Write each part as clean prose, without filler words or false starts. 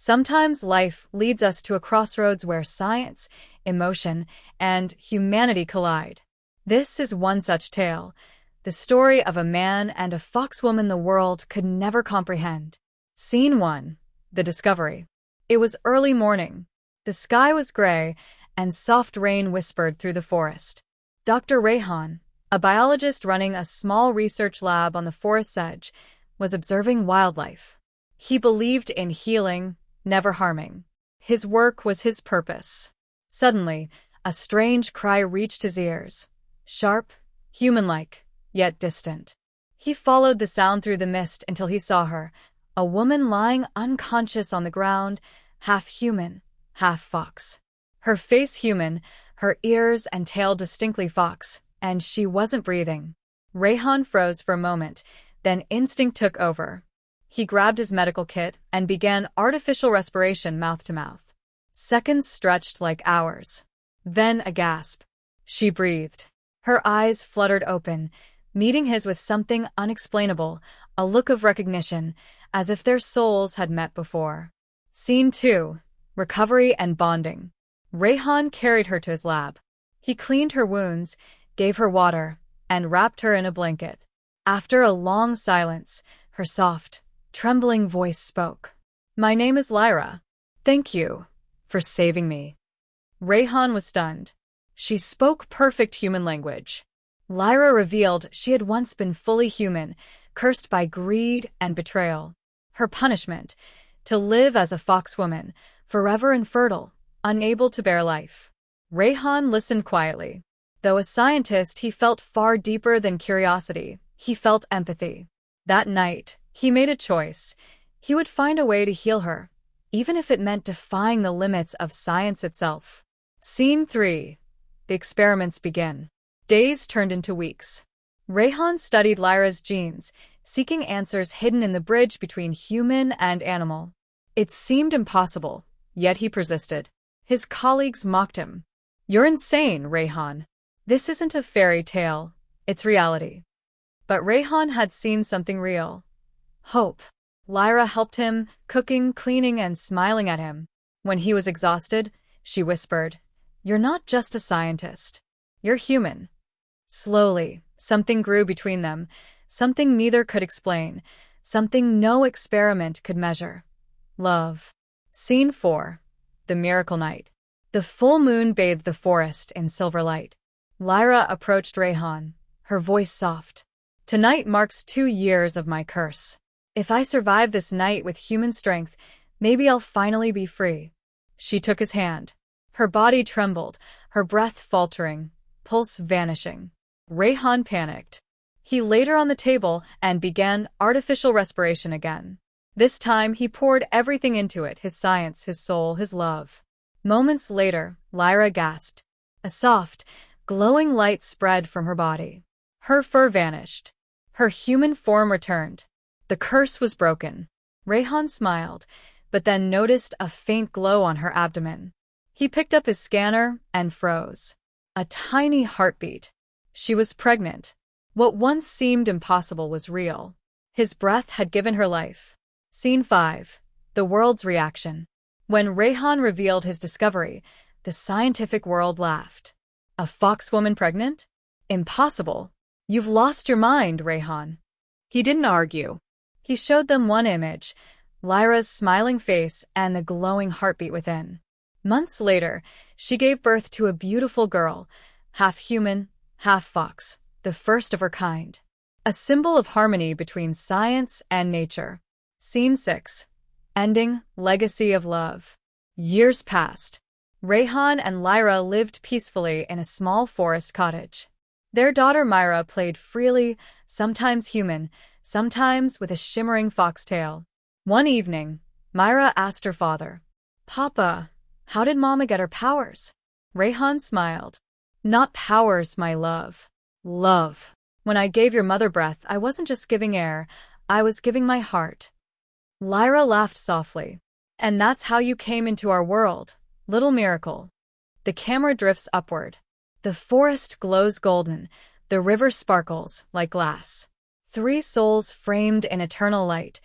Sometimes life leads us to a crossroads where science, emotion, and humanity collide. This is one such tale, the story of a man and a foxwoman the world could never comprehend. Scene 1. The Discovery. It was early morning. The sky was gray, and soft rain whispered through the forest. Dr. Rayhan, a biologist running a small research lab on the forest's edge, was observing wildlife. He believed in healing, never harming. His work was his purpose. Suddenly, a strange cry reached his ears. Sharp, human-like, yet distant. He followed the sound through the mist until he saw her, a woman lying unconscious on the ground, half human, half fox. Her face human, her ears and tail distinctly fox, and she wasn't breathing. Rayhan froze for a moment, then instinct took over. He grabbed his medical kit and began artificial respiration mouth to mouth. Seconds stretched like hours. Then a gasp. She breathed. Her eyes fluttered open, meeting his with something unexplainable, a look of recognition, as if their souls had met before. Scene 2. Recovery and bonding. Rayhan carried her to his lab. He cleaned her wounds, gave her water, and wrapped her in a blanket. After a long silence, her soft, trembling voice spoke. "My name is Lyra. Thank you for saving me." Rayhan was stunned. She spoke perfect human language. Lyra revealed she had once been fully human, cursed by greed and betrayal. Her punishment, to live as a foxwoman, forever infertile, unable to bear life. Rayhan listened quietly. Though a scientist, he felt far deeper than curiosity. He felt empathy. That night, he made a choice. He would find a way to heal her, even if it meant defying the limits of science itself. Scene 3. The experiments begin. Days turned into weeks. Rayhan studied Lyra's genes, seeking answers hidden in the bridge between human and animal. It seemed impossible, yet he persisted. His colleagues mocked him. "You're insane, Rayhan. This isn't a fairy tale, it's reality." But Rayhan had seen something real. Hope. Lyra helped him, cooking, cleaning, and smiling at him. When he was exhausted, she whispered, "You're not just a scientist. You're human." Slowly, something grew between them, something neither could explain, something no experiment could measure. Love. Scene 4. The Miracle Night. The full moon bathed the forest in silver light. Lyra approached Rayhan, her voice soft. "Tonight marks 2 years of my curse. If I survive this night with human strength, maybe I'll finally be free." She took his hand. Her body trembled, her breath faltering, pulse vanishing. Rayhan panicked. He laid her on the table and began artificial respiration again. This time he poured everything into it, his science, his soul, his love. Moments later, Lyra gasped. A soft, glowing light spread from her body. Her fur vanished. Her human form returned. The curse was broken. Rayhan smiled, but then noticed a faint glow on her abdomen. He picked up his scanner and froze. A tiny heartbeat. She was pregnant. What once seemed impossible was real. His breath had given her life. Scene 5. The world's reaction. When Rayhan revealed his discovery, the scientific world laughed. "A foxwoman pregnant? Impossible. You've lost your mind, Rayhan." He didn't argue. He showed them one image, Lyra's smiling face and the glowing heartbeat within. Months later, she gave birth to a beautiful girl, half human, half fox, the first of her kind. A symbol of harmony between science and nature. Scene 6. Ending, legacy of love. Years passed. Rayhan and Lyra lived peacefully in a small forest cottage. Their daughter Myra played freely, sometimes human, sometimes with a shimmering foxtail. One evening, Myra asked her father, "Papa, how did Mama get her powers?" Rayhan smiled. "Not powers, my love. Love. When I gave your mother breath, I wasn't just giving air, I was giving my heart." Lyra laughed softly. "And that's how you came into our world, little miracle." The camera drifts upward. The forest glows golden, the river sparkles like glass. 3 souls framed in eternal light,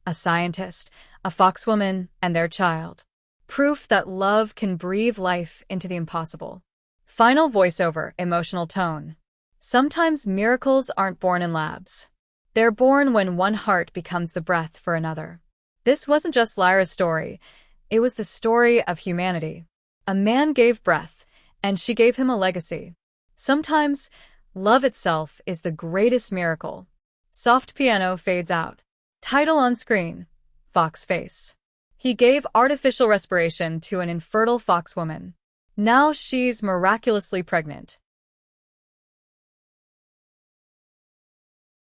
a scientist, a foxwoman and their child. Proof that love can breathe life into the impossible. Final voiceover, emotional tone. Sometimes miracles aren't born in labs. They're born when one heart becomes the breath for another. This wasn't just Lyra's story. It was the story of humanity. A man gave breath, and she gave him a legacy. Sometimes, love itself is the greatest miracle. Soft piano fades out. Title on screen, Fox Face. He gave artificial respiration to an infertile foxwoman. Now she's miraculously pregnant.